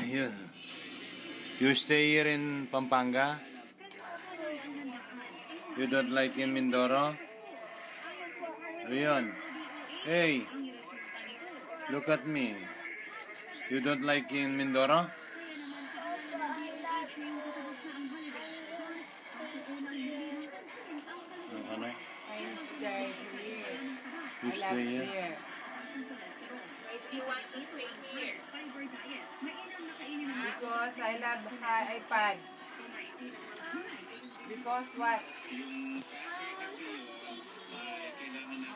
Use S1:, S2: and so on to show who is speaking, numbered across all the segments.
S1: Yun. You stay here in Pampanga? You don't like in Mindoro? Rion. Hey. Look at me. You don't like in Mindoro? Ano?
S2: I stay here.
S1: You stay here?
S3: Why do you want to stay here?
S2: Because I love iPad. Because what?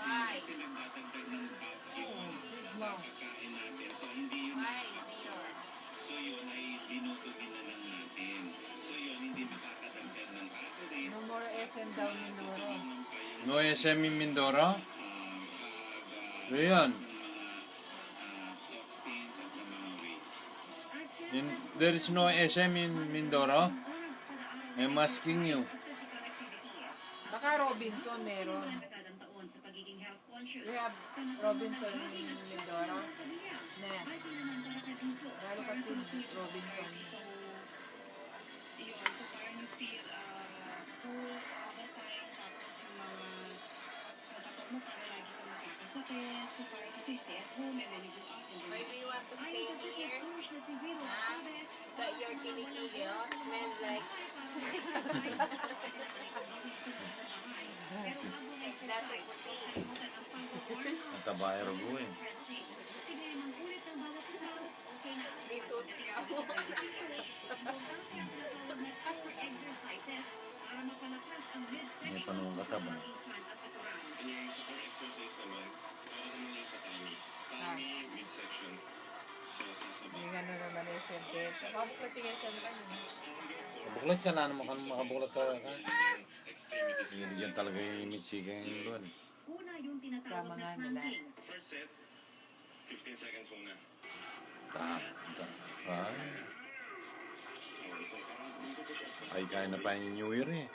S3: Why?
S2: No.
S3: Why? Sure.
S4: So yun ay dinutubi na lang natin. So yun, hindi makakadagdag ng calories.
S2: No more SM daw Mindoro.
S1: No SM in Mindoro? Rion.
S4: Toxins at the mga wastes.
S1: There is no SM in Mindoro? I'm asking you.
S2: Baka Robinson meron. We have Robinson in Mindoro. Ne. Lalo ka si Robinson.
S5: Yun, so parang you feel full all the time, tapos yung mga natatok mo parang lagi ka magkakasakit, so parang kasi stay at home and then you go out and then
S3: Why do you want to stay here? That your kilikili smells like dati puti.
S1: Ang tabayro ko eh.
S3: Bitot ka.
S1: May panunong kataba.
S4: Yung sa core exercise naman, para naman yung sa tummy. Tummy, midsection. So, sasabay.
S2: Yung ano naman yung sentence. Nakabuklat yung SM ka niya.
S1: Kabuklat siya na naman makabuklat ka.
S4: Extremities.
S1: Sige, diyan talaga yung imitsiga yung doon.
S2: Tama nga nila.
S4: First set, 15 seconds muna.
S1: Ay.
S4: Okay, so parang dito po siya.
S1: Ay, kaya na pa yung New Year eh.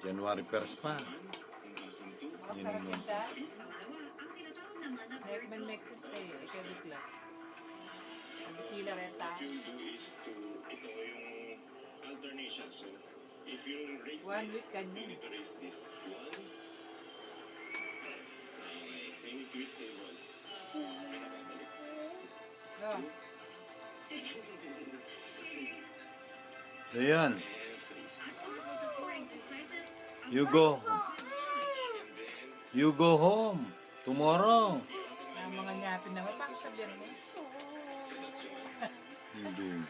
S1: January 1st pa.
S2: Makasarap yan siya. Nekman may kutay. Ikaw bigla. Sila renta.
S4: You do is to, ito yung alternation. So, if you raise
S2: 1
S4: this,
S2: week ka
S4: you
S2: niya.
S4: need to raise this. 1. Okay, so you need to twist table. Pinakabalik.
S2: No.
S1: Ayan.
S4: And 3.
S1: You go home. Tomorrow.
S2: Ang mga nyapin naman. Bakit sa biyernes?
S4: So that's 1.
S1: Hindi.
S4: 2.